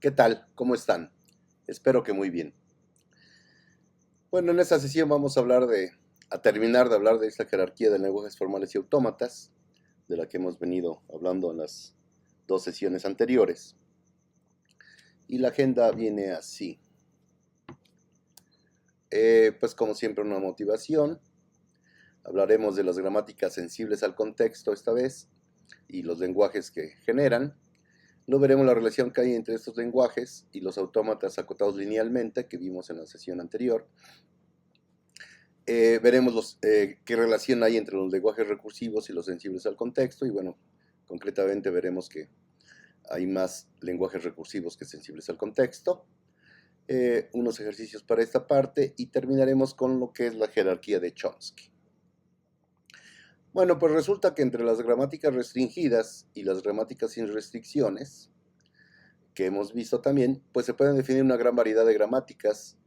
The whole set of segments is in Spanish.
¿Qué tal? ¿Cómo están? Espero que muy bien. Bueno, en esta sesión vamos a terminar de hablar de esta jerarquía de lenguajes formales y autómatas, de la que hemos venido hablando en las dos sesiones anteriores. Y la agenda viene así. Pues como siempre una motivación. Hablaremos de las gramáticas sensibles al contexto esta vez y los lenguajes que generan. Luego veremos la relación que hay entre estos lenguajes y los autómatas acotados linealmente que vimos en la sesión anterior. Veremos qué relación hay entre los lenguajes recursivos y los sensibles al contexto y bueno, concretamente veremos que hay más lenguajes recursivos que sensibles al contexto. Unos ejercicios para esta parte y terminaremos con lo que es la jerarquía de Chomsky. Bueno, pues resulta que entre las gramáticas restringidas y las gramáticas sin restricciones, que hemos visto también, pues se pueden definir una gran variedad de gramáticas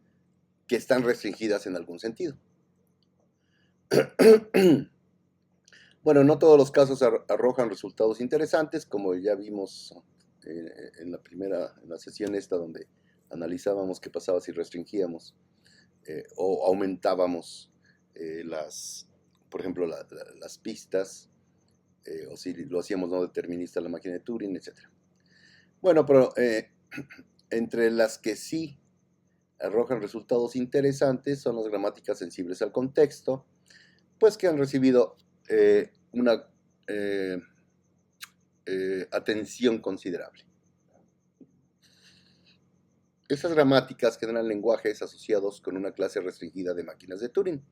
que están restringidas en algún sentido. Bueno, no todos los casos arrojan resultados interesantes, como ya vimos en la sesión esta donde analizábamos qué pasaba si restringíamos o aumentábamos por ejemplo, las pistas, o si lo hacíamos no determinista la máquina de Turing, etc. Bueno, pero entre las que sí arrojan resultados interesantes son las gramáticas sensibles al contexto, pues que han recibido una atención considerable. Estas gramáticas generan lenguajes asociados con una clase restringida de máquinas de Turing.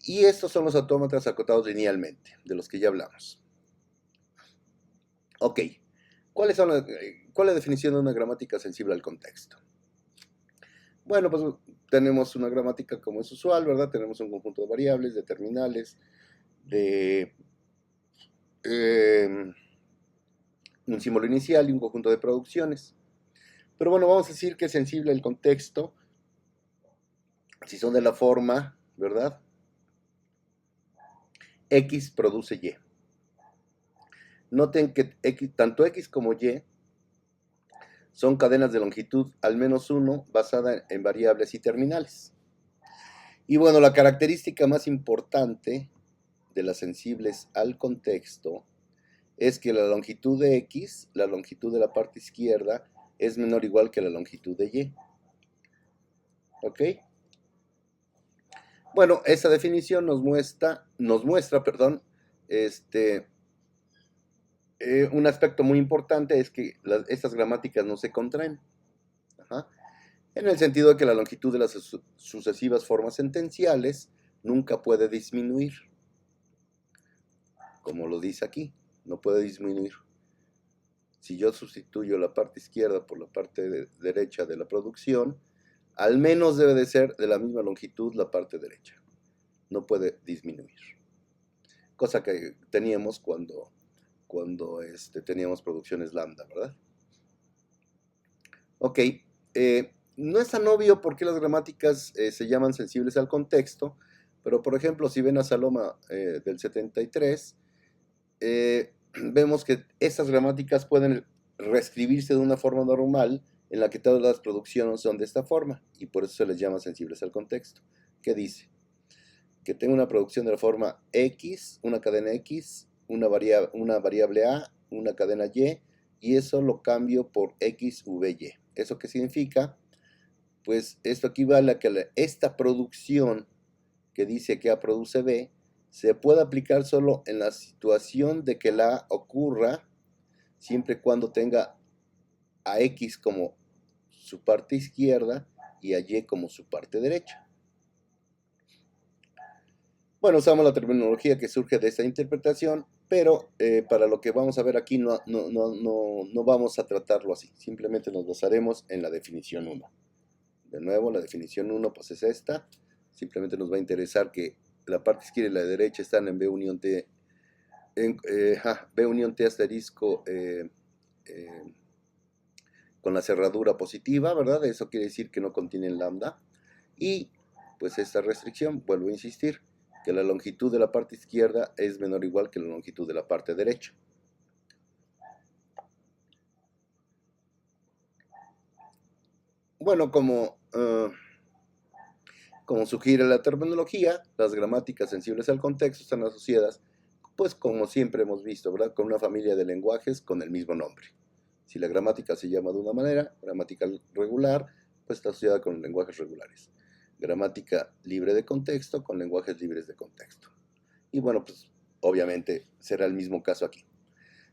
Y estos son los autómatas acotados linealmente, de los que ya hablamos. Ok, ¿cuál es la definición de una gramática sensible al contexto? Bueno, pues tenemos una gramática como es usual, ¿verdad? Tenemos un conjunto de variables, de terminales, de un símbolo inicial y un conjunto de producciones. Pero bueno, vamos a decir que es sensible al contexto si son de la forma, ¿verdad? X produce Y. Noten que tanto X como Y son cadenas de longitud al menos 1 basadas en variables y terminales. Y bueno, la característica más importante de las sensibles al contexto es que la longitud de X, la longitud de la parte izquierda, es menor o igual que la longitud de Y. ¿Ok? Bueno, esa definición nos muestra, un aspecto muy importante es que estas gramáticas no se contraen. Ajá. En el sentido de que la longitud de las sucesivas formas sentenciales nunca puede disminuir. Como lo dice aquí, no puede disminuir. Si yo sustituyo la parte izquierda por la parte derecha de la producción, al menos debe de ser de la misma longitud la parte derecha. No puede disminuir. Cosa que teníamos cuando teníamos producciones lambda, ¿verdad? Ok, no es tan obvio por qué las gramáticas se llaman sensibles al contexto, pero por ejemplo, si ven a Saloma del 73, vemos que estas gramáticas pueden reescribirse de una forma normal en la que todas las producciones son de esta forma, y por eso se les llama sensibles al contexto. ¿Qué dice? Que tengo una producción de la forma X, una cadena X, una variable A, una cadena Y eso lo cambio por XVY. ¿Eso qué significa? Pues esto equivale a que esta producción que dice que A produce B se puede aplicar solo en la situación de que la A ocurra siempre y cuando tenga a X como su parte izquierda y a Y como su parte derecha. Bueno, usamos la terminología que surge de esta interpretación, pero para lo que vamos a ver aquí no vamos a tratarlo así. Simplemente nos basaremos en la definición 1. De nuevo, la definición 1 pues es esta. Simplemente nos va a interesar que la parte izquierda y la derecha están en B unión T, B unión T asterisco con la cerradura positiva, ¿verdad? Eso quiere decir que no contienen lambda. Y pues esta restricción, vuelvo a insistir, que la longitud de la parte izquierda es menor o igual que la longitud de la parte derecha. Bueno, como sugiere la terminología, las gramáticas sensibles al contexto están asociadas, pues como siempre hemos visto, ¿verdad? Con una familia de lenguajes con el mismo nombre. Si la gramática se llama de una manera, gramática regular, pues está asociada con lenguajes regulares. Gramática libre de contexto con lenguajes libres de contexto. Y bueno, pues obviamente será el mismo caso aquí.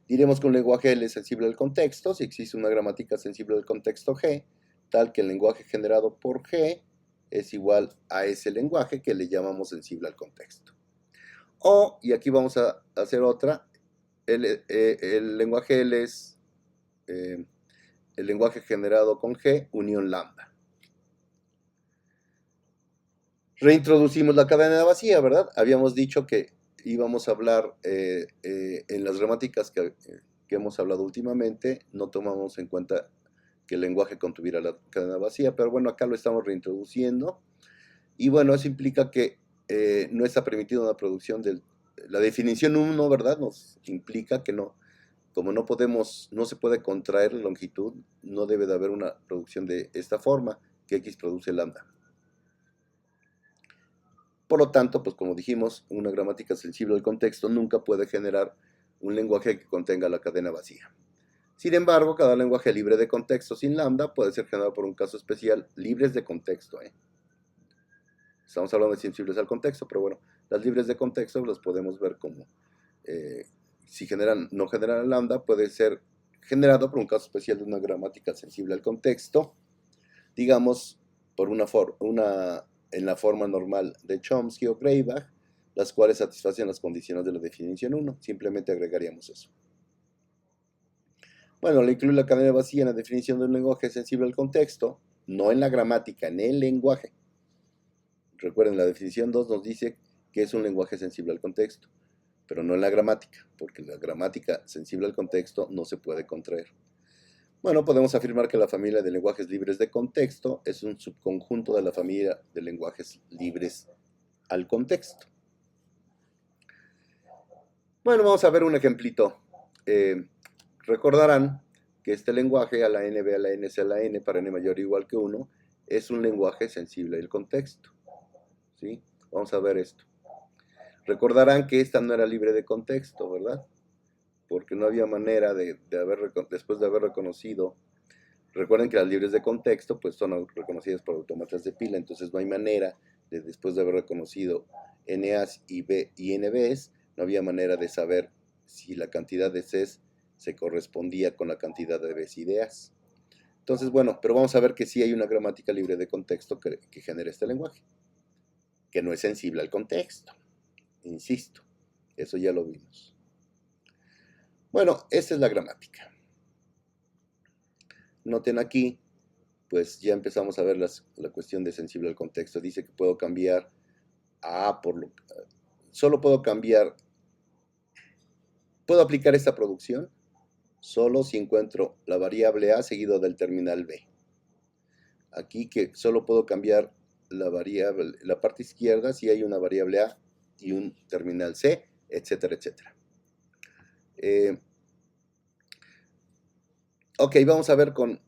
Diremos que un lenguaje L es sensible al contexto si existe una gramática sensible al contexto G, tal que el lenguaje generado por G es igual a ese lenguaje que le llamamos sensible al contexto. O, y aquí vamos a hacer otra, el lenguaje L es el lenguaje generado con G, unión lambda. Reintroducimos la cadena vacía, ¿verdad? Habíamos dicho que íbamos a hablar en las gramáticas que hemos hablado últimamente, no tomamos en cuenta que el lenguaje contuviera la cadena vacía, pero bueno, acá lo estamos reintroduciendo. Y bueno, eso implica que no está permitida una producción la definición 1, ¿verdad? Nos implica que no, como no se puede contraer la longitud, no debe de haber una producción de esta forma, que X produce lambda. Por lo tanto, pues como dijimos, una gramática sensible al contexto nunca puede generar un lenguaje que contenga la cadena vacía. Sin embargo, cada lenguaje libre de contexto sin lambda puede ser generado por un caso especial libres de contexto. Estamos hablando de sensibles al contexto, pero bueno, las libres de contexto las podemos ver como si no generan lambda, puede ser generado por un caso especial de una gramática sensible al contexto, digamos, por en la forma normal de Chomsky o Greibach, las cuales satisfacen las condiciones de la definición 1. Simplemente agregaríamos eso. Bueno, le incluye la cadena vacía en la definición de un lenguaje sensible al contexto, no en la gramática, en el lenguaje. Recuerden, la definición 2 nos dice que es un lenguaje sensible al contexto, pero no en la gramática, porque la gramática sensible al contexto no se puede contraer. Bueno, podemos afirmar que la familia de lenguajes libres de contexto es un subconjunto de la familia de lenguajes libres al contexto. Bueno, vamos a ver un ejemplito. Recordarán que este lenguaje, a la n, b a la n, c a la n, para n mayor o igual que 1, es un lenguaje sensible al contexto. ¿Sí? Vamos a ver esto. Recordarán que esta no era libre de contexto, ¿verdad? Porque no había manera después de haber reconocido. Recuerden que las libres de contexto pues son reconocidas por autómatas de pila, entonces no hay manera después de haber reconocido NAs y NBs, no había manera de saber si la cantidad de Cs se correspondía con la cantidad de Bs y de As. Entonces, bueno, pero vamos a ver que sí hay una gramática libre de contexto que genera este lenguaje, que no es sensible al contexto, insisto, eso ya lo vimos. Bueno, esta es la gramática. Noten aquí, pues ya empezamos a ver la cuestión de sensible al contexto. Dice que puedo cambiar a A solo puedo aplicar esta producción solo si encuentro la variable A seguido del terminal B. Aquí que solo puedo cambiar la parte izquierda si hay una variable A y un terminal C, etcétera, etcétera. Ok, vamos a ver con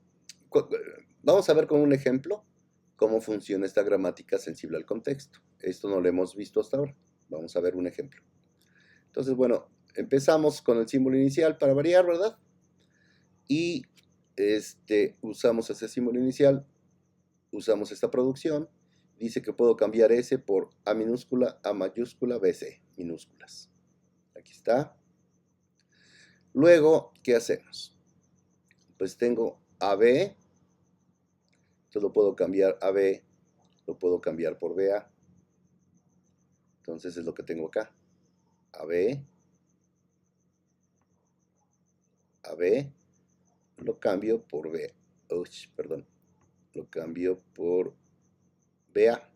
un ejemplo cómo funciona esta gramática sensible al contexto. Esto no lo hemos visto hasta ahora. Vamos a ver un ejemplo. Entonces, bueno, empezamos con el símbolo inicial para variar, ¿verdad? Y usamos ese símbolo inicial, usamos esta producción. Dice que puedo cambiar S por A minúscula, A mayúscula, BC, minúsculas. Aquí está. Luego, ¿qué hacemos? Pues tengo AB, entonces lo puedo cambiar AB, lo puedo cambiar por BA. Entonces es lo que tengo acá. AB, AB, lo cambio por B. Perdón. Lo cambio por BA.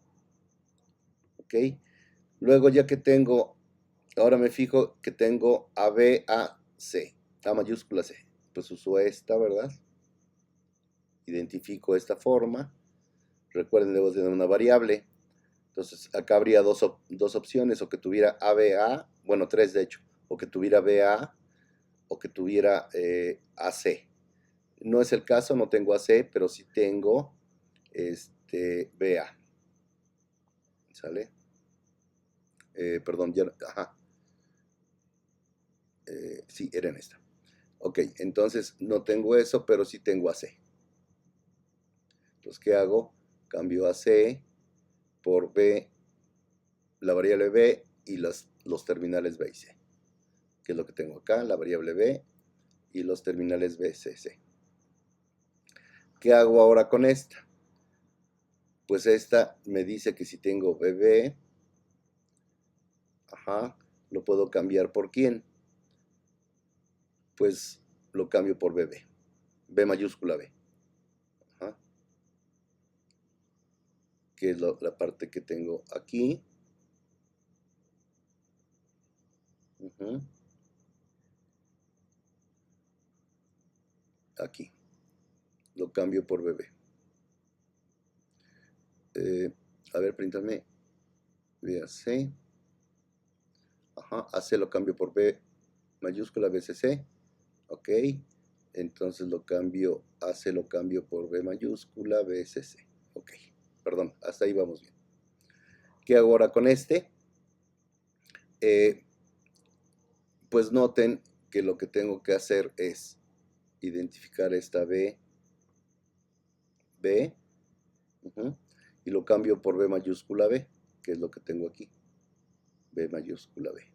¿Ok? Luego ya que tengo, ahora me fijo que tengo AB, A, C. A mayúscula C. Pues uso esta, ¿verdad? Identifico esta forma. Recuerden, debo tener una variable. Entonces acá habría dos opciones, o que tuviera ABA, bueno, tres de hecho, o que tuviera BA, o que tuviera AC. No es el caso, no tengo AC, pero sí tengo BA. ¿Sale? Perdón, ya, ajá. Sí, era en esta. Ok, entonces no tengo eso, pero sí tengo AC. Entonces, ¿qué hago? Cambio AC por B, la variable B y los terminales B y C. Que es lo que tengo acá, la variable B y los terminales B, C, C. ¿Qué hago ahora con esta? Pues esta me dice que si tengo BB, ajá, lo puedo cambiar por quién. Pues lo cambio por BB, B mayúscula B. Ajá. Que es la parte que tengo aquí. Aquí. Lo cambio por BB. A ver, príntame. BAC. Ajá, AC lo cambio por B mayúscula BCC. Ok. Entonces lo cambio, AC lo cambio por B mayúscula BCC. Ok. Perdón, hasta ahí vamos bien. ¿Qué hago ahora con este? Pues noten que lo que tengo que hacer es identificar esta B, y lo cambio por B mayúscula B, que es lo que tengo aquí, B mayúscula B.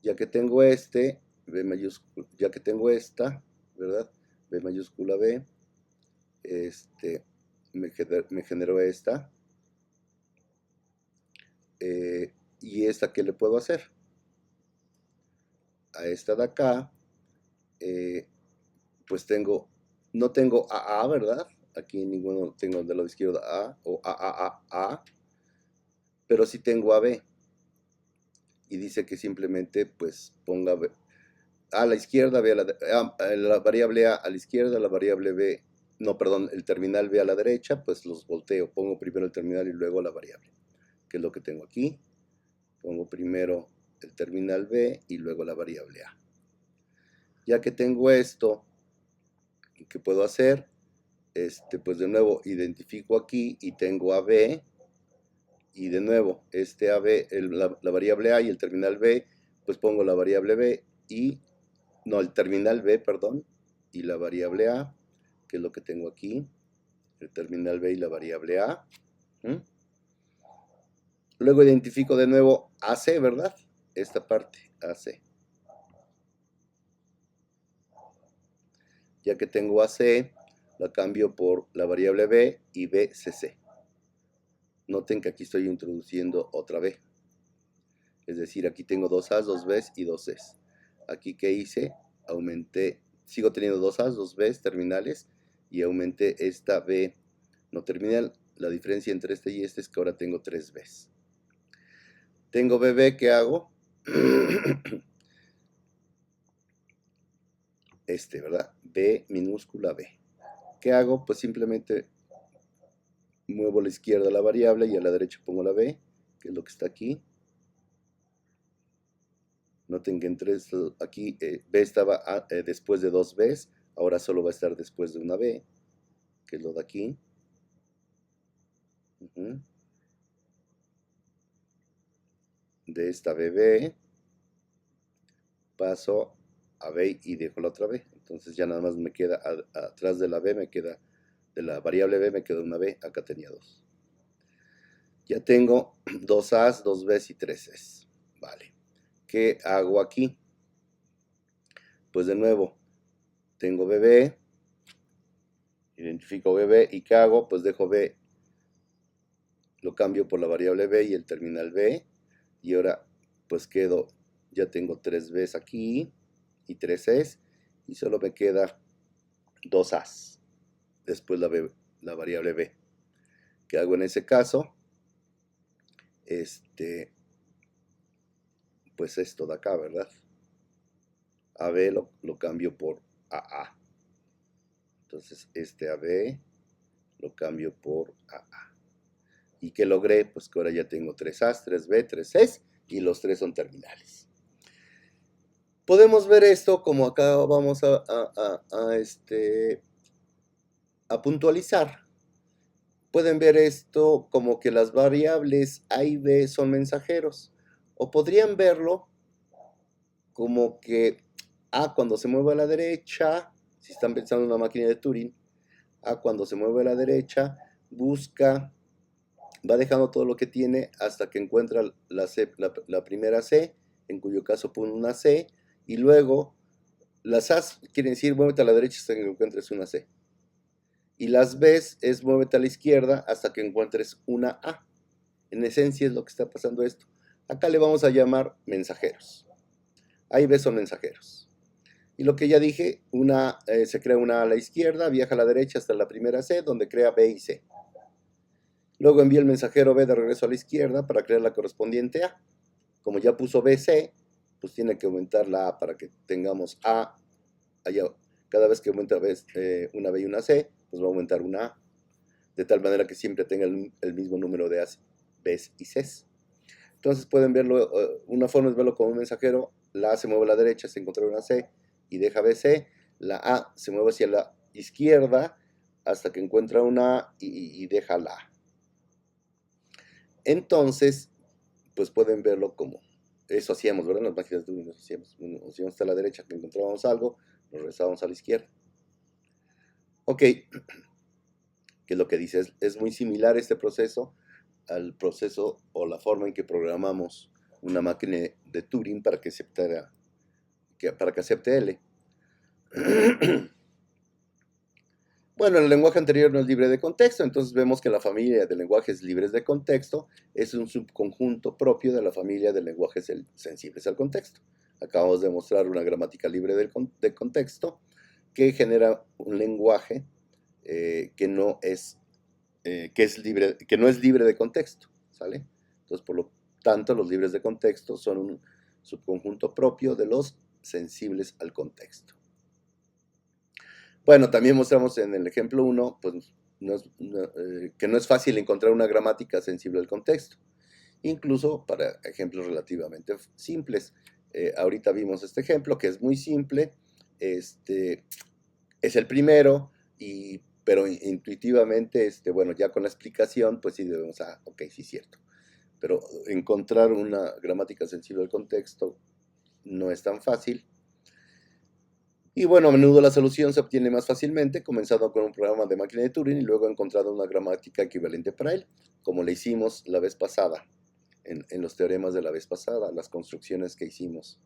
Ya que tengo B mayúscula, ya que tengo esta, ¿verdad? B mayúscula B, me generó esta, y esta, ¿qué le puedo hacer? A esta de acá, pues no tengo AA, ¿verdad? Aquí ninguno tengo del lado izquierdo A o A, pero sí tengo AB. Y dice que simplemente pues ponga B, a la izquierda, B la variable A la izquierda, la variable B, no, perdón, el terminal B a la derecha, pues los volteo, pongo primero el terminal y luego la variable, que es lo que tengo aquí. Pongo primero el terminal B y luego la variable A. Ya que tengo esto, ¿qué puedo hacer? Pues de nuevo identifico aquí y tengo AB, y de nuevo AB, la variable A y el terminal B, pues pongo la variable B y, no, el terminal B, perdón, y la variable A, que es lo que tengo aquí, el terminal B y la variable A. Luego identifico de nuevo AC, ¿verdad? Esta parte, AC. Ya que tengo AC, la cambio por la variable B y BCC. Noten que aquí estoy introduciendo otra B. Es decir, aquí tengo dos A's, dos B's y dos C's. Aquí, ¿qué hice? Aumenté, sigo teniendo dos A's, dos B's terminales, y aumenté esta B no terminal. La diferencia entre este y este es que ahora tengo tres B's. Tengo BB, ¿qué hago? ¿Verdad? B minúscula B. ¿Qué hago? Pues simplemente muevo a la izquierda la variable y a la derecha pongo la B, que es lo que está aquí. Noten que entre aquí B estaba después de dos B's, ahora solo va a estar después de una B, que es lo de aquí. De esta BB paso a B y dejo la otra B. Entonces ya nada más me queda, atrás de la B me queda, de la variable B me queda una B, acá tenía dos. Ya tengo dos A's, dos B's y tres C's. Vale. ¿Qué hago aquí? Pues de nuevo, tengo BB, identifico BB y ¿qué hago? Pues dejo B, lo cambio por la variable B y el terminal B, y ahora pues quedo, ya tengo tres B's aquí y tres C's, y solo me queda dos A's, después la variable B. ¿Qué hago en ese caso? Pues esto de acá, ¿verdad? AB lo cambio por AA. Entonces AB lo cambio por AA. ¿Y qué logré? Pues que ahora ya tengo 3A's, 3B, 3C's y los tres son terminales. Podemos ver esto como acá vamos a a puntualizar, pueden ver esto como que las variables A y B son mensajeros, o podrían verlo como que A cuando se mueve a la derecha, si están pensando en una máquina de Turing, A cuando se mueve a la derecha, busca, va dejando todo lo que tiene hasta que encuentra la primera C, en cuyo caso pone una C, y luego las A quieren decir muévete a la derecha hasta que encuentres una C. Y las Bs es muévete a la izquierda hasta que encuentres una A. En esencia es lo que está pasando esto. Acá le vamos a llamar mensajeros. A y B son mensajeros. Y lo que ya dije, se crea una A a la izquierda, viaja a la derecha hasta la primera C, donde crea B y C. Luego envía el mensajero B de regreso a la izquierda para crear la correspondiente A. Como ya puso BC, pues tiene que aumentar la A para que tengamos A allá. Cada vez que aumenta una B y una C, pues va a aumentar una A. De tal manera que siempre tenga el mismo número de A's, B's y C's. Entonces pueden verlo, una forma es verlo como un mensajero, la A se mueve a la derecha hasta encontrar una C y deja BC, la A se mueve hacia la izquierda hasta que encuentra una A y deja la A. Entonces, pues pueden verlo como, eso hacíamos, ¿verdad? En las máquinas de Turing nos íbamos hasta la derecha, que encontrábamos algo, nos regresábamos a la izquierda. Ok, ¿qué es lo que dice? Es muy similar este proceso al proceso o la forma en que programamos una máquina de Turing para que acepte L. Bueno, el lenguaje anterior no es libre de contexto, entonces vemos que la familia de lenguajes libres de contexto es un subconjunto propio de la familia de lenguajes sensibles al contexto. Acabamos de mostrar una gramática libre de contexto que genera un lenguaje que no es libre de contexto, ¿sale? Entonces, por lo tanto, los libres de contexto son un subconjunto propio de los sensibles al contexto. Bueno, también mostramos en el ejemplo 1, pues, que no es fácil encontrar una gramática sensible al contexto, incluso para ejemplos relativamente simples. Ahorita vimos este ejemplo, que es muy simple, es el primero, pero intuitivamente, bueno, ya con la explicación, pues sí debemos, ok, sí es cierto. Pero encontrar una gramática sensible al contexto no es tan fácil. Y bueno, a menudo la solución se obtiene más fácilmente, comenzando con un programa de máquina de Turing y luego encontrando una gramática equivalente para él, como le hicimos la vez pasada, en los teoremas de la vez pasada, las construcciones que hicimos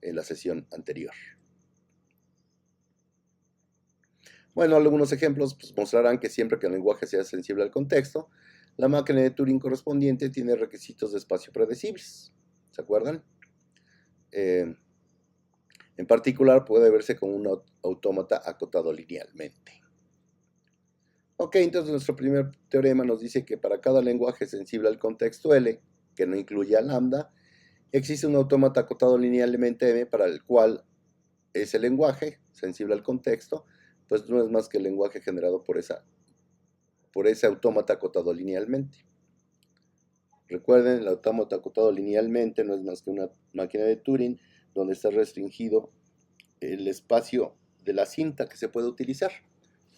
en la sesión anterior. Bueno, algunos ejemplos pues, mostrarán que siempre que el lenguaje sea sensible al contexto, la máquina de Turing correspondiente tiene requisitos de espacio predecibles. ¿Se acuerdan? En particular, puede verse como un autómata acotado linealmente. Ok, entonces nuestro primer teorema nos dice que para cada lenguaje sensible al contexto L, que no incluya lambda, existe un autómata acotado linealmente M para el cual ese lenguaje sensible al contexto, pues no es más que el lenguaje generado por ese autómata acotado linealmente. Recuerden, el autómata acotado linealmente no es más que una máquina de Turing donde está restringido el espacio de la cinta que se puede utilizar.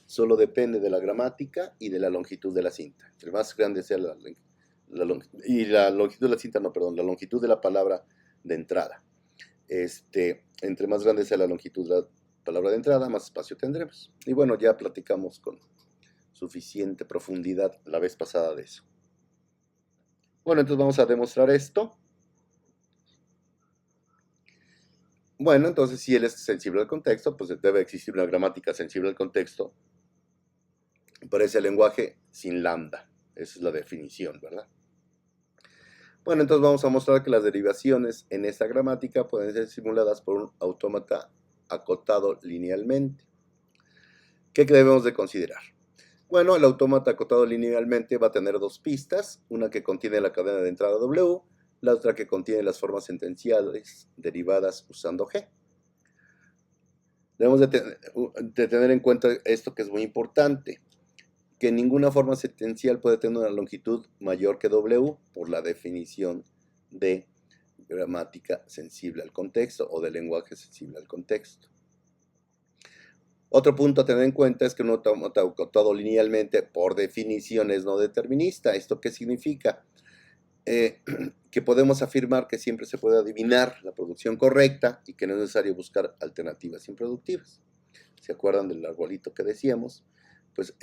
Solo depende de la gramática y de la longitud de la cinta. Entre más grande sea la longitud de la cinta, no, perdón, la longitud de la palabra de entrada. Entre más grande sea la longitud de la palabra de entrada, más espacio tendremos. Y bueno, ya platicamos con suficiente profundidad la vez pasada de eso. Bueno, entonces vamos a demostrar esto. Bueno, entonces si él es sensible al contexto, pues debe existir una gramática sensible al contexto para ese lenguaje sin lambda. Esa es la definición, ¿verdad? Bueno, entonces vamos a mostrar que las derivaciones en esta gramática pueden ser simuladas por un autómata acotado linealmente. ¿Qué debemos de considerar? Bueno, el autómata acotado linealmente va a tener dos pistas, una que contiene la cadena de entrada W, la otra que contiene las formas sentenciales derivadas usando G. Debemos de tener en cuenta esto que es muy importante, que ninguna forma sentencial puede tener una longitud mayor que W por la definición de gramática sensible al contexto o de lenguaje sensible al contexto. Otro punto a tener en cuenta es que un autómata acotado linealmente, por definición, es no determinista. ¿Esto qué significa? Que podemos afirmar que siempre se puede adivinar la producción correcta y que no es necesario buscar alternativas improductivas. ¿Se acuerdan del arbolito que decíamos? Pues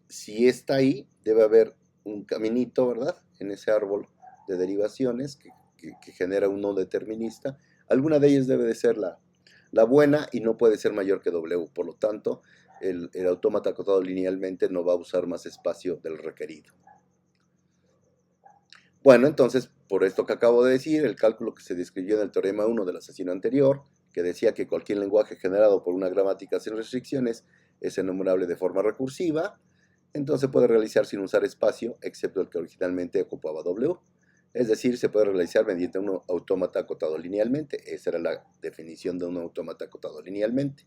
si está ahí, debe haber un caminito, ¿verdad? En ese árbol de derivaciones que genera un no determinista. Alguna de ellas debe de ser la buena y no puede ser mayor que W. Por lo tanto, el autómata acotado linealmente no va a usar más espacio del requerido. Bueno, entonces, por esto que acabo de decir, el cálculo que se describió en el teorema 1 de la sesión anterior, que decía que cualquier lenguaje generado por una gramática sin restricciones es enumerable de forma recursiva, entonces puede realizar sin usar espacio, excepto el que originalmente ocupaba W. Es decir, se puede realizar mediante un autómata acotado linealmente. Esa era la definición de un autómata acotado linealmente,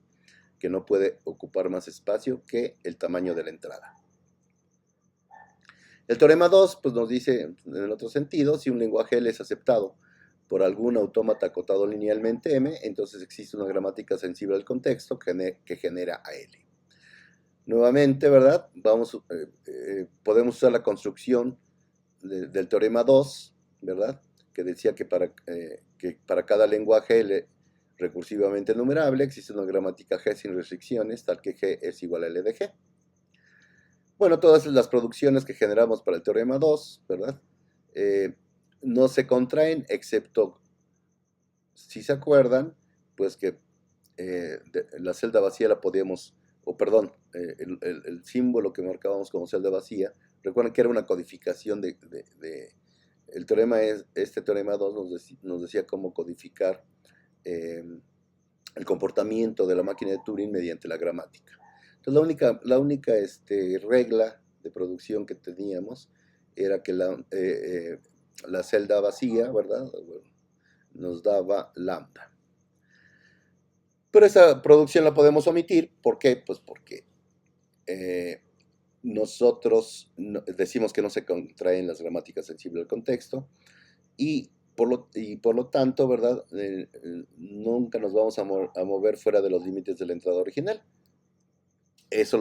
que no puede ocupar más espacio que el tamaño de la entrada. El teorema 2 pues, nos dice, en el otro sentido, si un lenguaje L es aceptado por algún autómata acotado linealmente M, entonces existe una gramática sensible al contexto que genera a L. Nuevamente, ¿verdad? Podemos usar la construcción del teorema 2, ¿verdad? Que decía que para cada lenguaje L recursivamente enumerable existe una gramática G sin restricciones, tal que G es igual a L de G. Bueno, todas las producciones que generamos para el teorema 2, ¿verdad? No se contraen, excepto, si se acuerdan, pues que la celda vacía la podíamos, o perdón, el símbolo que marcábamos como celda vacía, recuerden que era una codificación el teorema este teorema 2 nos decía cómo codificar el comportamiento de la máquina de Turing mediante la gramática. Entonces la única regla de producción que teníamos era que la celda vacía, ¿verdad? Nos daba lambda. Pero esa producción la podemos omitir. ¿Por qué? Pues porque nosotros decimos que no se contraen las gramáticas sensibles al contexto y por lo tanto, ¿verdad? Nunca nos vamos a mover fuera de los límites de la entrada original. Ese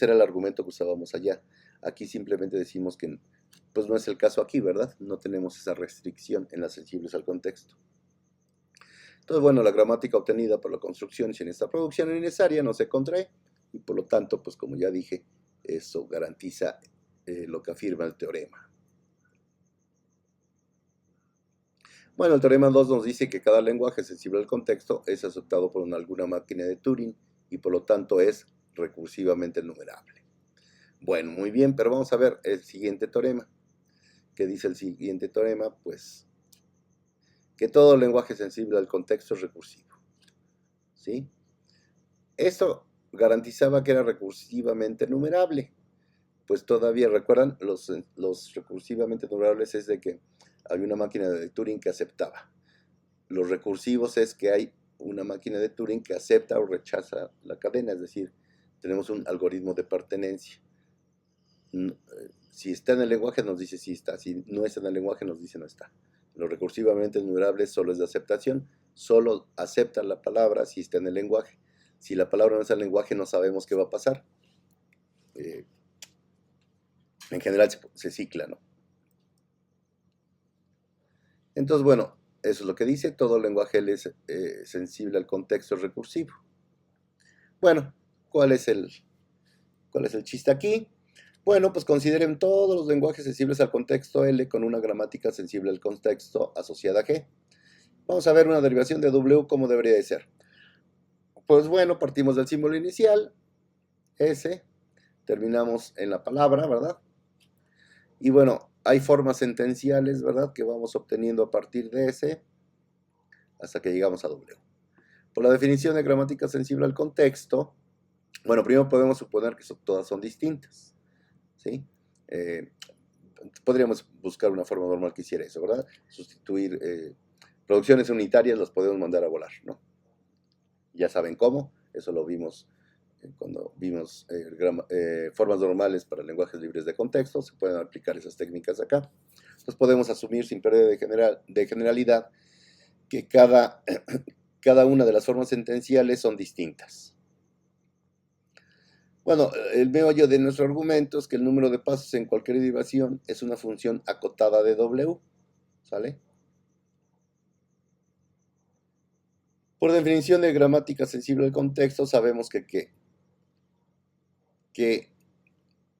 era el argumento que usábamos allá. Aquí simplemente decimos que pues no es el caso aquí, ¿verdad? No tenemos esa restricción en las sensibles al contexto. Entonces, bueno, la gramática obtenida por la construcción sin esta producción innecesaria no se contrae y por lo tanto, pues como ya dije, eso garantiza lo que afirma el teorema. Bueno, el teorema 2 nos dice que cada lenguaje sensible al contexto es aceptado por alguna máquina de Turing y por lo tanto es recursivamente enumerable. Bueno, muy bien, pero vamos a ver el siguiente teorema. ¿Qué dice el siguiente teorema? Pues que todo lenguaje sensible al contexto es recursivo. ¿Sí? Esto garantizaba que era recursivamente enumerable. Pues todavía, ¿recuerdan? Los recursivamente enumerables es de que había una máquina de Turing que aceptaba. Los recursivos es que hay una máquina de Turing que acepta o rechaza la cadena, es decir, tenemos un algoritmo de pertenencia. Si está en el lenguaje nos dice sí está, si no está en el lenguaje nos dice no está. Lo recursivamente enumerable solo es de aceptación, solo acepta la palabra si está en el lenguaje. Si la palabra no está en el lenguaje no sabemos qué va a pasar. En general se cicla, ¿no? Entonces, bueno, eso es lo que dice, todo lenguaje L es sensible al contexto recursivo. Bueno, ¿cuál es el chiste aquí? Bueno, pues consideren todos los lenguajes sensibles al contexto L con una gramática sensible al contexto asociada a G. Vamos a ver una derivación de W, ¿cómo debería de ser? Pues bueno, partimos del símbolo inicial, S, terminamos en la palabra, ¿verdad? Y bueno, hay formas sentenciales, ¿verdad? Que vamos obteniendo a partir de S hasta que llegamos a W. Por la definición de gramática sensible al contexto, bueno, primero podemos suponer que todas son distintas, ¿sí? Podríamos buscar una forma normal que hiciera eso, ¿verdad? Sustituir producciones unitarias, las podemos mandar a volar, ¿no? Ya saben cómo, eso lo vimos cuando vimos formas normales para lenguajes libres de contexto, se pueden aplicar esas técnicas acá. Entonces podemos asumir sin pérdida de generalidad que cada una de las formas sentenciales son distintas. Bueno, el meollo de nuestro argumento es que el número de pasos en cualquier derivación es una función acotada de W, ¿sale? Por definición de gramática sensible al contexto, sabemos que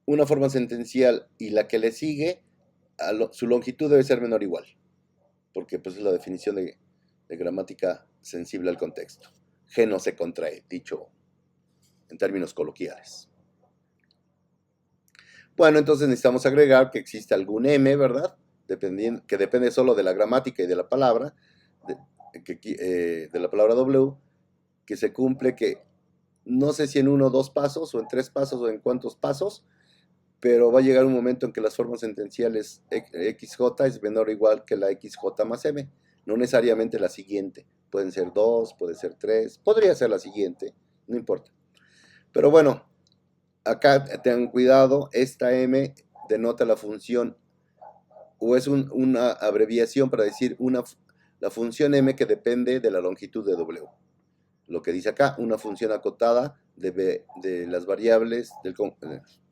una forma sentencial y la que le sigue, su longitud debe ser menor o igual, porque pues es la definición de gramática sensible al contexto. G no se contrae, dicho en términos coloquiales. Bueno, entonces necesitamos agregar que existe algún M, ¿verdad? Que depende solo de la gramática y de la palabra, de la palabra W, que se cumple que no sé si en 1 o 2 pasos, o en 3 pasos, o en cuántos pasos, pero va a llegar un momento en que las formas sentenciales XJ es menor o igual que la XJ más M. No necesariamente la siguiente. Pueden ser 2, puede ser 3, podría ser la siguiente, no importa. Pero bueno, acá tengan cuidado, esta M denota la función, o es una abreviación para decir la función M que depende de la longitud de W. Lo que dice acá, una función acotada de las variables,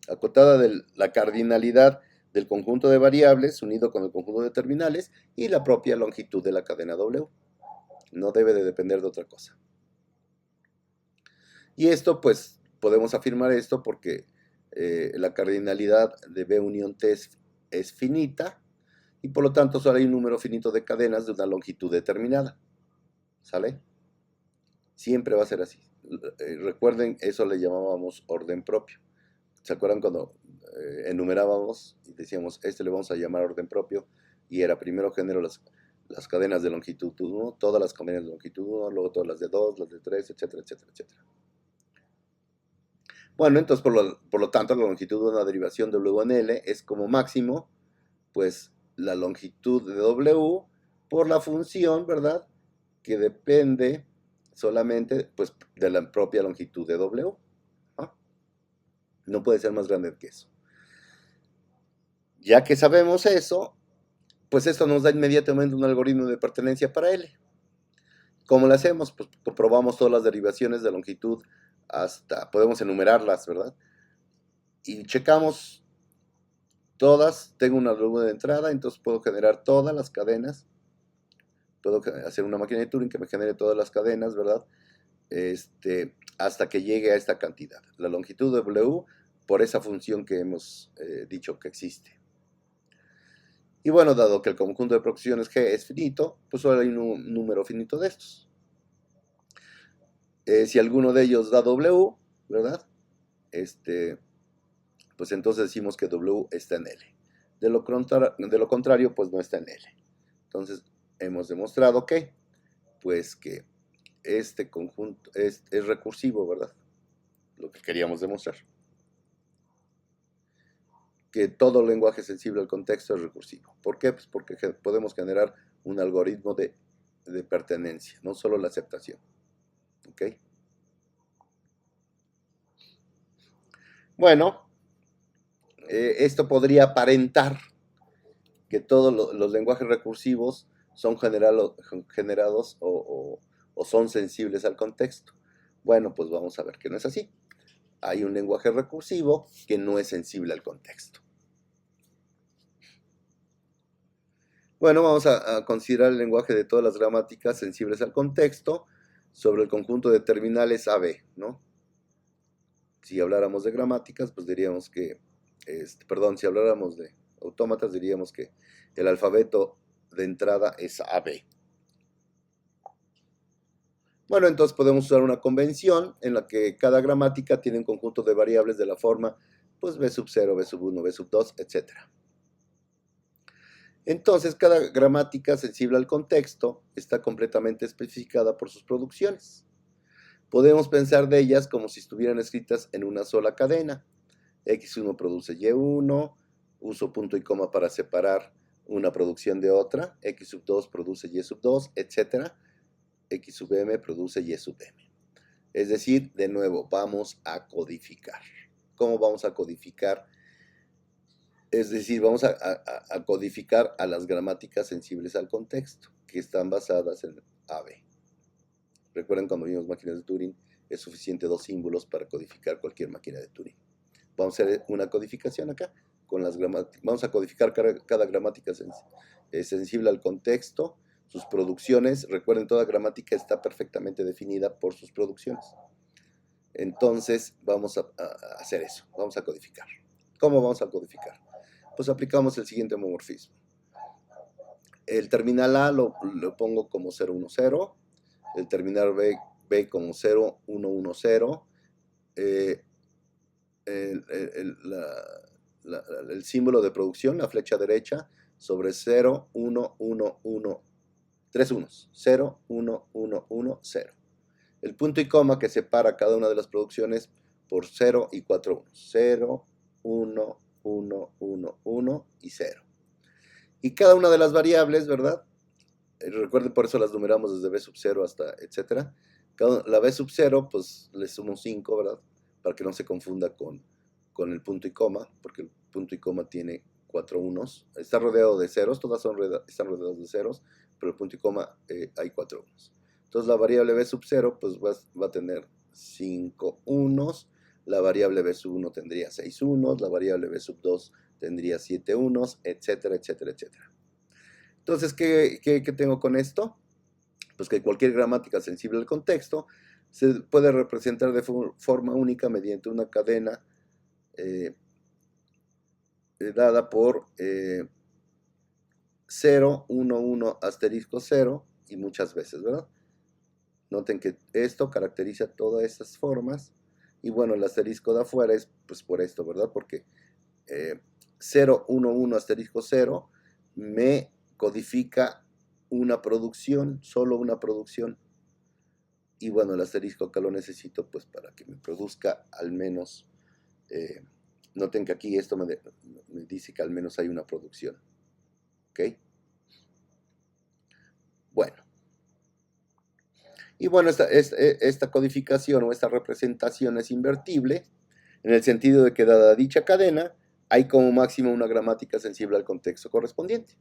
acotada de la cardinalidad del conjunto de variables unido con el conjunto de terminales y la propia longitud de la cadena W. No debe de depender de otra cosa. Y esto, pues, podemos afirmar esto porque la cardinalidad de B unión T es finita y por lo tanto solo hay un número finito de cadenas de una longitud determinada. ¿Sale? Siempre va a ser así. Recuerden, eso le llamábamos orden propio. ¿Se acuerdan cuando enumerábamos y decíamos, le vamos a llamar orden propio? Y era primero genero las cadenas de longitud 1, todas las cadenas de longitud 1, luego todas las de 2, las de 3, etcétera, etcétera, etcétera. Bueno, entonces por lo tanto la longitud de una derivación de W en L es como máximo, pues la longitud de W por la función, ¿verdad? Que depende solamente pues de la propia longitud de W. ¿Ah? No puede ser más grande que eso. Ya que sabemos eso, pues esto nos da inmediatamente un algoritmo de pertenencia para L. ¿Cómo lo hacemos? Pues comprobamos todas las derivaciones de longitud podemos enumerarlas, ¿verdad? Y checamos todas, tengo una luz de entrada, entonces puedo generar todas las cadenas, puedo hacer una máquina de Turing que me genere todas las cadenas, ¿verdad? Hasta que llegue a esta cantidad, la longitud de W por esa función que hemos dicho que existe. Y bueno, dado que el conjunto de proposiciones G es finito, pues solo hay un número finito de estos. Si alguno de ellos da W, ¿verdad? Pues entonces decimos que W está en L. De lo contrario, pues no está en L. Entonces, hemos demostrado pues que este conjunto es recursivo, ¿verdad? Lo que queríamos demostrar. Que todo lenguaje sensible al contexto es recursivo. ¿Por qué? Pues porque podemos generar un algoritmo de pertenencia, no solo la aceptación. ¿Ok? Bueno, esto podría aparentar que todos los lenguajes recursivos son generados o son sensibles al contexto. Bueno, pues vamos a ver que no es así. Hay un lenguaje recursivo que no es sensible al contexto. Bueno, vamos a considerar el lenguaje de todas las gramáticas sensibles al contexto sobre el conjunto de terminales AB, ¿no? Si habláramos de gramáticas, pues diríamos que, si habláramos de autómatas, diríamos que el alfabeto de entrada es AB. Bueno, entonces podemos usar una convención en la que cada gramática tiene un conjunto de variables de la forma, pues B sub 0, B sub 1, B sub 2, etc. Entonces, cada gramática sensible al contexto está completamente especificada por sus producciones. Podemos pensar de ellas como si estuvieran escritas en una sola cadena. X1 produce Y1, uso punto y coma para separar una producción de otra, X sub 2 produce Y sub 2, etc. X sub M produce Y sub M. Es decir, de nuevo, vamos a codificar. ¿Cómo vamos a codificar? Es decir, vamos a codificar a las gramáticas sensibles al contexto, que están basadas en AB. Recuerden cuando vimos máquinas de Turing, es suficiente 2 símbolos para codificar cualquier máquina de Turing. Vamos a hacer una codificación acá. Vamos a codificar cada gramática sensible al contexto, sus producciones. Recuerden, toda gramática está perfectamente definida por sus producciones. Entonces, vamos a hacer eso. Vamos a codificar. ¿Cómo vamos a codificar? Pues aplicamos el siguiente homomorfismo. El terminal A lo pongo como 010, el terminal B como 0110, el símbolo de producción, la flecha derecha, sobre 0, 1, 1, 1, 3 unos, 0, 1, 1, 1, 0. El punto y coma que separa cada una de las producciones por 0 y 4 unos, 0, 1, 1, 1, 1 y 0. Y cada una de las variables, ¿verdad? Recuerden, por eso las numeramos desde b sub 0 hasta etcétera. La b sub 0, pues le sumo 5, ¿verdad? Para que no se confunda con el punto y coma, porque el punto y coma tiene 4 unos. Está rodeado de ceros, todas están rodeadas de ceros, pero el punto y coma hay 4 unos. Entonces la variable b sub 0 pues va a tener 5 unos, la variable b sub 1 tendría 6 unos, la variable b sub 2 tendría 7 unos, etcétera, etcétera, etcétera. Entonces, ¿qué tengo con esto? Pues que cualquier gramática sensible al contexto se puede representar de forma única mediante una cadena dada por 0, 1, 1, asterisco 0 y muchas veces, ¿verdad? Noten que esto caracteriza todas estas formas y bueno, el asterisco de afuera es pues por esto, ¿verdad? Porque 0, 1, 1, asterisco 0 me codifica una producción, solo una producción. Y bueno, el asterisco acá lo necesito pues para que me produzca al menos, noten que aquí esto me dice que al menos hay una producción. ¿Ok? Bueno. Y bueno, esta codificación o esta representación es invertible en el sentido de que dada dicha cadena, hay como máximo una gramática sensible al contexto correspondiente.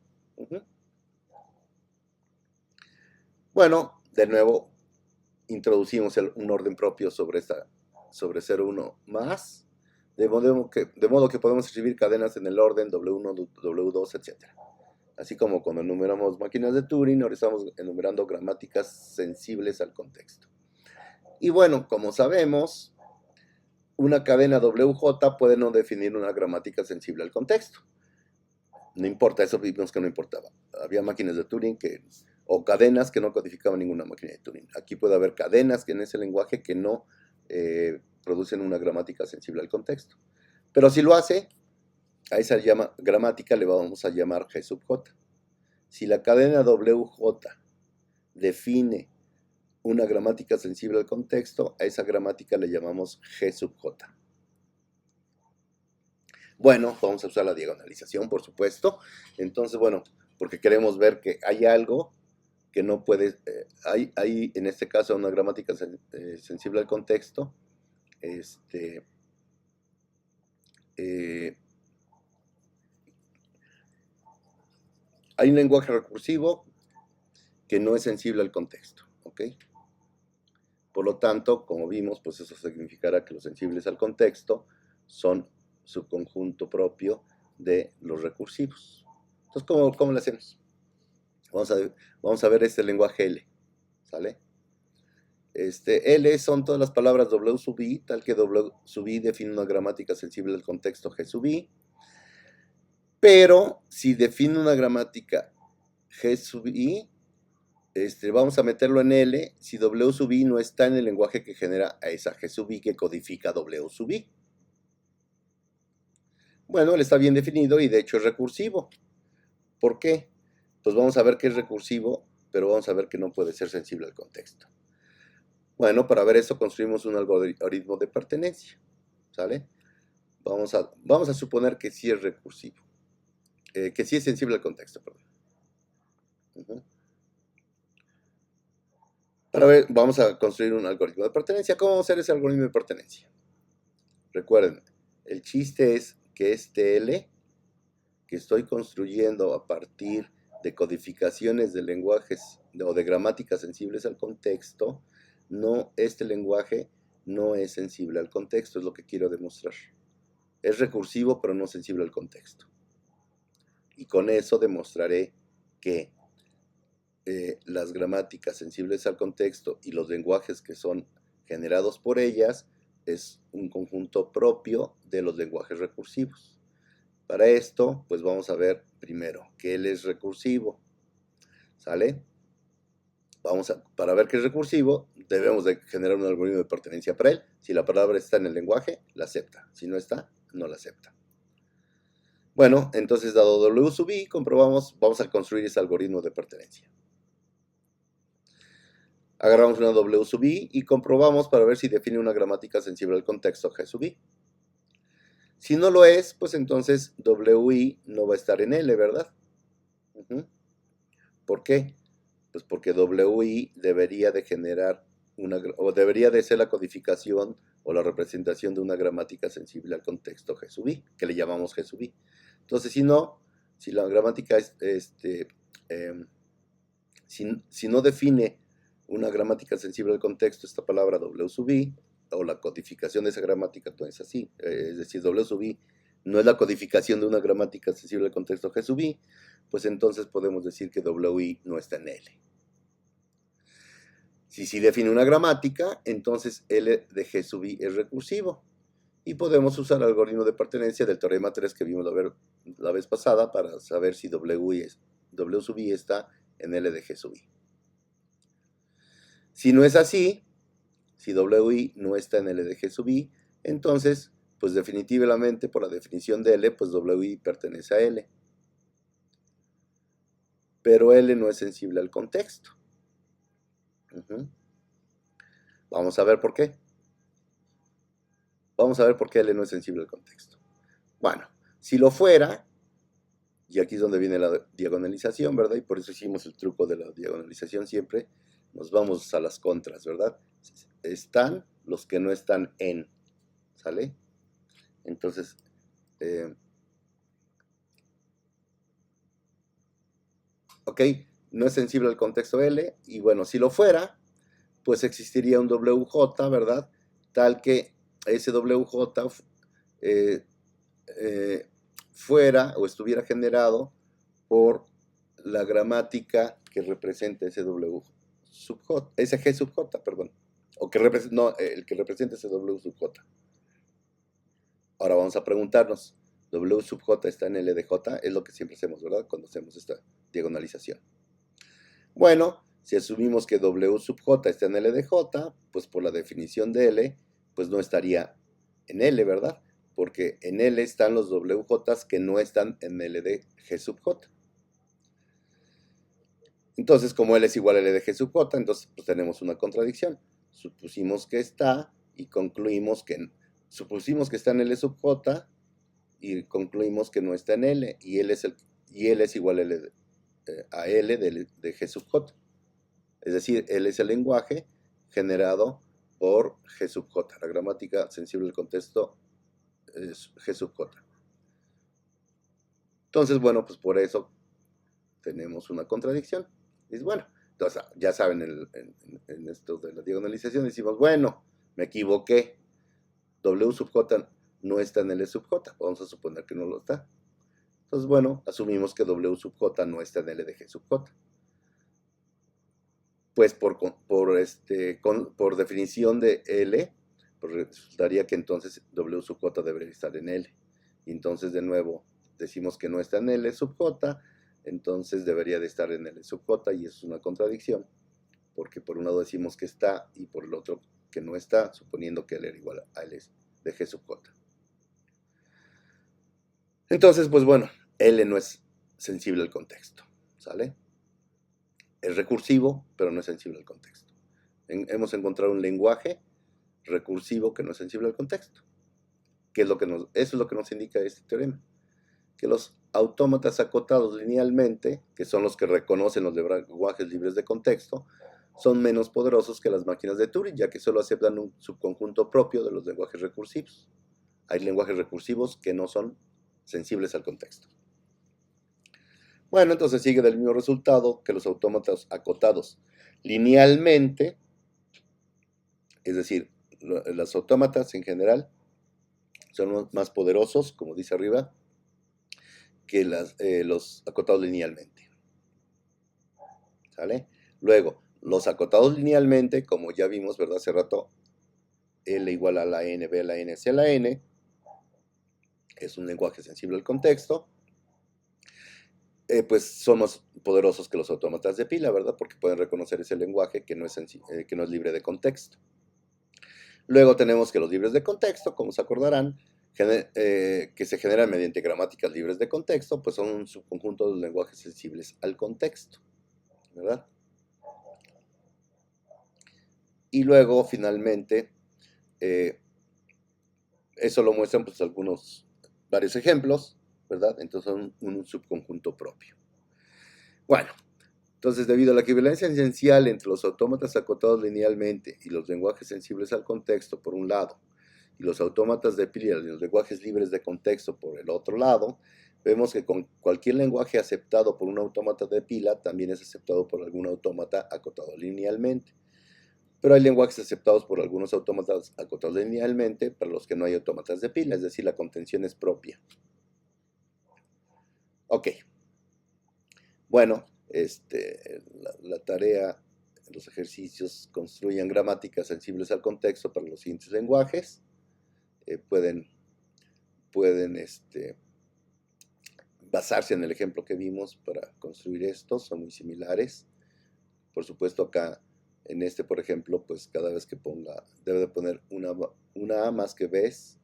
Bueno, de nuevo, introducimos un orden propio sobre 0,1 más, de modo que podemos escribir cadenas en el orden W1, W2, etc. Así como cuando enumeramos máquinas de Turing, ahora estamos enumerando gramáticas sensibles al contexto. Y bueno, como sabemos, una cadena WJ puede no definir una gramática sensible al contexto. No importa, eso vimos que no importaba. Había máquinas de Turing o cadenas que no codificaban ninguna máquina de Turing. Aquí puede haber cadenas que en ese lenguaje que no producen una gramática sensible al contexto. Pero si lo hace, a esa gramática le vamos a llamar G sub J. Si la cadena WJ define una gramática sensible al contexto, a esa gramática le llamamos G sub J. Bueno, vamos a usar la diagonalización, por supuesto. Entonces, bueno, porque queremos ver que hay algo que no puede, hay en este caso una gramática sensible al contexto, hay un lenguaje recursivo que no es sensible al contexto, ¿ok? Por lo tanto, como vimos, pues eso significará que los sensibles al contexto son subconjunto propio de los recursivos. Entonces, ¿cómo lo hacemos? Vamos a ver este lenguaje L, ¿sale? L son todas las palabras W sub I, tal que W sub I define una gramática sensible al contexto G sub I, pero si define una gramática G sub I, vamos a meterlo en L si W sub I no está en el lenguaje que genera a esa G sub I que codifica W sub I. Bueno, él está bien definido y de hecho es recursivo. ¿Por qué? Pues vamos a ver que es recursivo, pero vamos a ver que no puede ser sensible al contexto. Bueno, para ver eso construimos un algoritmo de pertenencia, ¿sale? Vamos a suponer que sí es recursivo, que sí es sensible al contexto, perdón. Para ver, vamos a construir un algoritmo de pertenencia. ¿Cómo vamos a hacer ese algoritmo de pertenencia? Recuerden, el chiste es que este L que estoy construyendo a partir de codificaciones de lenguajes o de gramáticas sensibles al contexto, este lenguaje no es sensible al contexto, es lo que quiero demostrar. Es recursivo, pero no sensible al contexto. Y con eso demostraré que las gramáticas sensibles al contexto y los lenguajes que son generados por ellas es un conjunto propio de los lenguajes recursivos. Para esto, pues vamos a ver primero que él es recursivo, ¿sale? Para ver que es recursivo, debemos de generar un algoritmo de pertenencia para él. Si la palabra está en el lenguaje, la acepta. Si no está, no la acepta. Bueno, entonces dado W sub I, comprobamos, vamos a construir ese algoritmo de pertenencia. Agarramos una W sub I y comprobamos para ver si define una gramática sensible al contexto G sub I. Si no lo es, pues entonces WI no va a estar en L, ¿verdad? ¿Por qué? Pues porque WI debería de generar o debería de ser la codificación o la representación de una gramática sensible al contexto G sub I, que le llamamos G sub I. Entonces, si no, si la gramática si no define una gramática sensible al contexto, esta palabra W sub I, o la codificación de esa gramática no es así, es decir, W sub I no es la codificación de una gramática sensible al contexto G sub I, pues entonces podemos decir que WI no está en L. Si sí define una gramática, entonces L de G sub I es recursivo. Y podemos usar el algoritmo de pertenencia del teorema 3 que vimos la vez pasada para saber si W sub I está en L de G sub I. Si no es así, si WI no está en L de G sub I, entonces, pues definitivamente por la definición de L, pues WI pertenece a L. Pero L no es sensible al contexto. Vamos a ver por qué. Vamos a ver por qué L no es sensible al contexto. Bueno, si lo fuera, y aquí es donde viene la diagonalización, ¿verdad? Y por eso hicimos el truco de la diagonalización siempre. Nos vamos a las contras, ¿verdad? Están los que no están en, ¿sale? Entonces, ok, no es sensible al contexto L, y bueno, si lo fuera, pues existiría un WJ, ¿verdad? Tal que ese WJ fuera o estuviera generado por la gramática que representa ese W sub J, ese G sub J, perdón, o que no, el que representa ese W sub J. Ahora vamos a preguntarnos, W sub J está en L de J, es lo que siempre hacemos, ¿verdad? Cuando hacemos esta diagonalización. Bueno, si asumimos que W sub J está en L de J, pues por la definición de L, pues no estaría en L, ¿verdad? Porque en L están los WJ que no están en L de G sub J. Entonces, como L es igual a L de G sub J, entonces pues tenemos una contradicción. Supusimos que está y concluimos que... Supusimos que está en L sub J y concluimos que no está en L. Y L es igual a L de G sub J. Es decir, L es el lenguaje generado por G sub J. La gramática sensible al contexto es G sub J. Entonces, bueno, pues por eso tenemos una contradicción. Y bueno, entonces ya saben, en esto de la diagonalización decimos, bueno, me equivoqué. W sub J no está en L sub J. Vamos a suponer que no lo está. Entonces, bueno, asumimos que W sub J no está en L de G sub J. Pues por definición de L, pues resultaría que entonces W sub J debería estar en L. Y entonces de nuevo decimos que no está en L sub J, entonces debería de estar en L sub J y eso es una contradicción, porque por un lado decimos que está y por el otro que no está, suponiendo que L era igual a L de G sub J. Entonces, pues bueno, L no es sensible al contexto, ¿sale? Es recursivo, pero no es sensible al contexto. Hemos encontrado un lenguaje recursivo que no es sensible al contexto. Eso es lo que nos indica este teorema. Que los autómatas acotados linealmente, que son los que reconocen los lenguajes libres de contexto, son menos poderosos que las máquinas de Turing, ya que solo aceptan un subconjunto propio de los lenguajes recursivos. Hay lenguajes recursivos que no son sensibles al contexto. Bueno, entonces sigue del mismo resultado que los autómatas acotados linealmente, es decir, Los autómatas en general son más poderosos, como dice arriba, que los acotados linealmente. ¿Sale? Luego, los acotados linealmente, como ya vimos, ¿verdad? Hace rato, L igual a la N, B a la N, C a la N, es un lenguaje sensible al contexto, pues son más poderosos que los autómatas de pila, ¿verdad? Porque pueden reconocer ese lenguaje que no es libre de contexto. Luego tenemos que los libres de contexto, como se acordarán, que se generan mediante gramáticas libres de contexto, pues son un subconjunto de los lenguajes sensibles al contexto, ¿verdad? Y luego, finalmente, eso lo muestran pues varios ejemplos, ¿verdad? Entonces son un subconjunto propio. Bueno, entonces debido a la equivalencia esencial entre los autómatas acotados linealmente y los lenguajes sensibles al contexto, por un lado, y los autómatas de pila y los lenguajes libres de contexto, por el otro lado, vemos que con cualquier lenguaje aceptado por un autómata de pila también es aceptado por algún autómata acotado linealmente. Pero hay lenguajes aceptados por algunos autómatas acotados linealmente para los que no hay autómatas de pila, es decir, la contención es propia. Ok. Bueno, la tarea, los ejercicios construyan gramáticas sensibles al contexto para los siguientes lenguajes. Pueden basarse en el ejemplo que vimos para construir estos, son muy similares. Por supuesto, acá en por ejemplo, pues cada vez que ponga, debe de poner una A más que Bs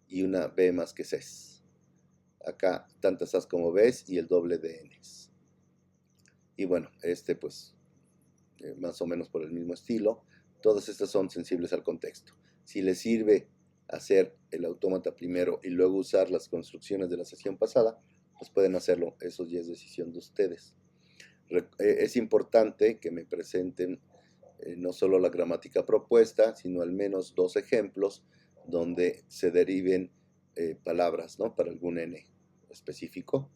y una B más que Cs. Acá tantas As como Bs y el doble de Ns. Y bueno, pues más o menos por el mismo estilo. Todas estas son sensibles al contexto. Si les sirve hacer el autómata primero y luego usar las construcciones de la sesión pasada, pues pueden hacerlo, eso ya es decisión de ustedes. Es importante que me presenten no solo la gramática propuesta, sino al menos 2 ejemplos donde se deriven palabras, ¿no? Para algún N específico.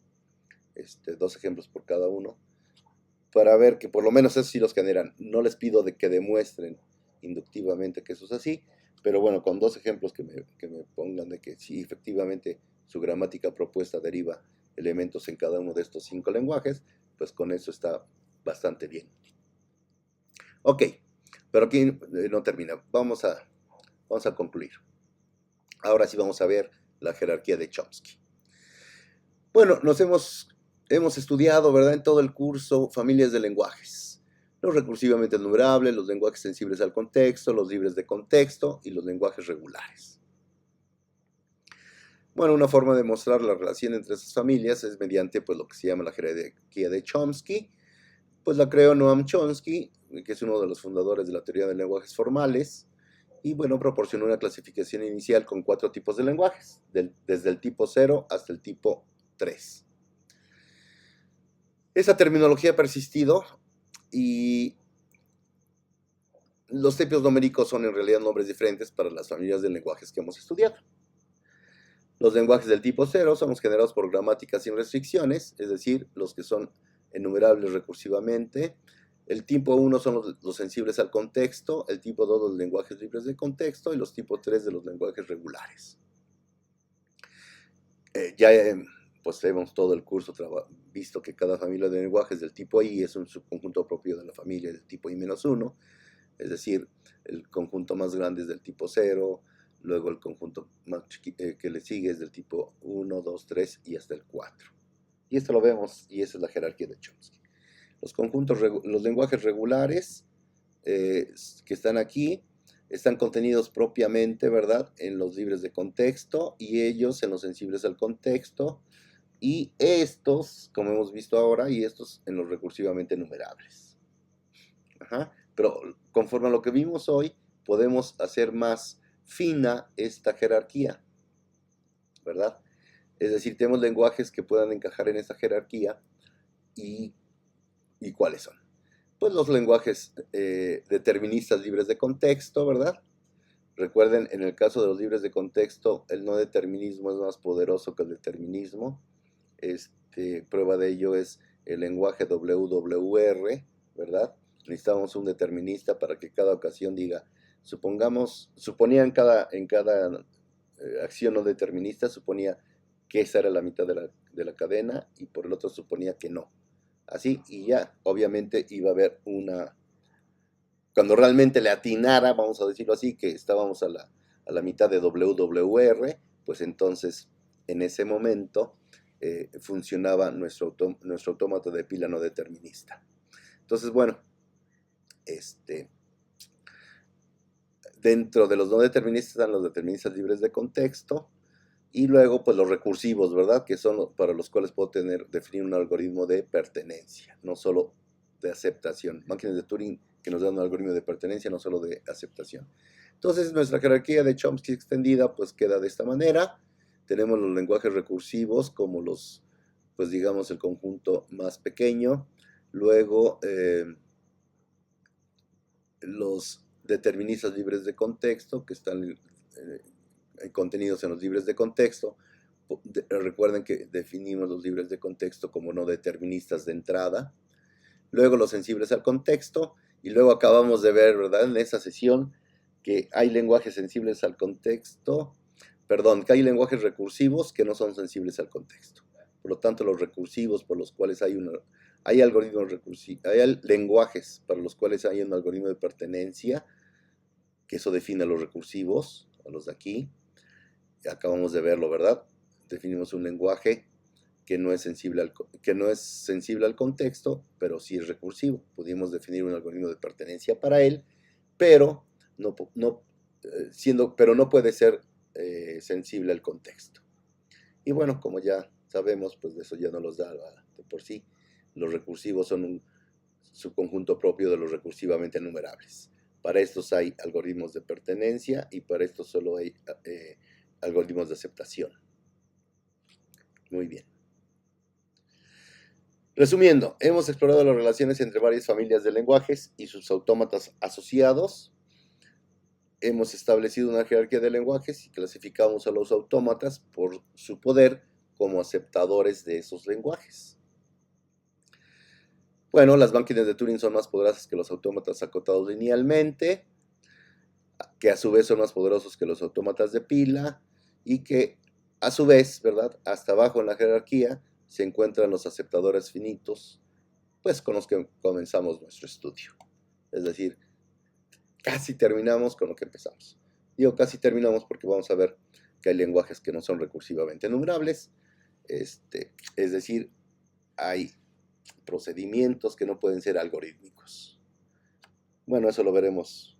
2 ejemplos por cada uno, para ver que por lo menos eso sí los generan. No les pido de que demuestren inductivamente que eso es así, pero bueno, con 2 ejemplos que me pongan de que sí, efectivamente, su gramática propuesta deriva elementos en cada uno de estos 5 lenguajes, pues con eso está bastante bien. Ok, pero aquí no termina. Vamos a concluir. Ahora sí vamos a ver la jerarquía de Chomsky. Bueno, hemos estudiado, ¿verdad?, en todo el curso familias de lenguajes. Los recursivamente enumerables, los lenguajes sensibles al contexto, los libres de contexto y los lenguajes regulares. Bueno, una forma de mostrar la relación entre esas familias es mediante pues, lo que se llama la jerarquía de Chomsky. Pues la creó Noam Chomsky, que es uno de los fundadores de la teoría de lenguajes formales, y bueno, proporcionó una clasificación inicial con 4 tipos de lenguajes, desde el tipo 0 hasta el tipo 3. Esa terminología ha persistido y los tipos numéricos son en realidad nombres diferentes para las familias de lenguajes que hemos estudiado. Los lenguajes del tipo 0 son los generados por gramáticas sin restricciones, es decir, los que son enumerables recursivamente. El tipo 1 son los sensibles al contexto, el tipo 2 los lenguajes libres de contexto y los tipo 3 de los lenguajes regulares. Pues hemos todo el curso visto que cada familia de lenguajes del tipo I es un subconjunto propio de la familia del tipo I-1, es decir, el conjunto más grande es del tipo 0, luego el conjunto más que le sigue es del tipo 1, 2, 3 y hasta el 4. Y esto lo vemos, y esa es la jerarquía de Chomsky. Los lenguajes regulares que están aquí están contenidos propiamente, ¿verdad?, en los libres de contexto y ellos en los sensibles al contexto, y estos, como hemos visto ahora, y estos en los recursivamente enumerables. Pero conforme a lo que vimos hoy, podemos hacer más fina esta jerarquía, ¿verdad? Es decir, tenemos lenguajes que puedan encajar en esta jerarquía. ¿Y cuáles son? Pues los lenguajes deterministas libres de contexto, ¿verdad? Recuerden, en el caso de los libres de contexto, el no determinismo es más poderoso que el determinismo. Prueba de ello es el lenguaje WWR, ¿verdad? Necesitamos un determinista para que cada ocasión diga suponía en cada acción no determinista, suponía que esa era la mitad de la cadena y por el otro suponía que no. Así, y ya obviamente iba a haber cuando realmente le atinara, vamos a decirlo así, que estábamos a la mitad de WWR, pues entonces en ese momento funcionaba nuestro autómata de pila no determinista. Entonces, bueno, dentro de los no deterministas están los deterministas libres de contexto y luego pues los recursivos, ¿verdad? Que son para los cuales puedo definir un algoritmo de pertenencia, no solo de aceptación. Máquinas de Turing que nos dan un algoritmo de pertenencia, no solo de aceptación. Entonces nuestra jerarquía de Chomsky extendida pues queda de esta manera. Tenemos los lenguajes recursivos como pues digamos el conjunto más pequeño. Luego los deterministas libres de contexto, que están contenidos en los libres de contexto. Recuerden que definimos los libres de contexto como no deterministas de entrada. Luego los sensibles al contexto. Y luego acabamos de ver, ¿verdad? En esa sesión que hay lenguajes sensibles al contexto. Perdón, que hay lenguajes recursivos que no son sensibles al contexto. Por lo tanto, los recursivos por los cuales hay algoritmos recursivos, hay lenguajes para los cuales hay un algoritmo de pertenencia, que eso define a los recursivos, a los de aquí. Acabamos de verlo, ¿verdad? Definimos un lenguaje que no es sensible al contexto, pero sí es recursivo. Pudimos definir un algoritmo de pertenencia para él, pero no puede ser sensible al contexto. Y bueno, como ya sabemos, pues de eso ya no los da de por sí. Los recursivos son un subconjunto propio de los recursivamente enumerables. Para estos hay algoritmos de pertenencia y para estos solo hay algoritmos de aceptación. Muy bien. Resumiendo, hemos explorado las relaciones entre varias familias de lenguajes y sus autómatas asociados. Hemos establecido una jerarquía de lenguajes y clasificamos a los autómatas por su poder como aceptadores de esos lenguajes. Bueno, las máquinas de Turing son más poderosas que los autómatas acotados linealmente, que a su vez son más poderosos que los autómatas de pila y que a su vez, ¿verdad? Hasta abajo en la jerarquía se encuentran los aceptadores finitos, pues con los que comenzamos nuestro estudio. Es decir, casi terminamos con lo que empezamos. Digo casi terminamos porque vamos a ver que hay lenguajes que no son recursivamente enumerables, es decir, hay procedimientos que no pueden ser algorítmicos. Bueno, eso lo veremos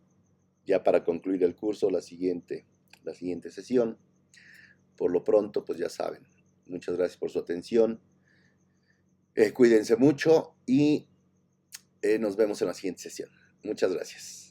ya para concluir el curso, la siguiente sesión. Por lo pronto, pues ya saben, muchas gracias por su atención. Cuídense mucho y nos vemos en la siguiente sesión. Muchas gracias.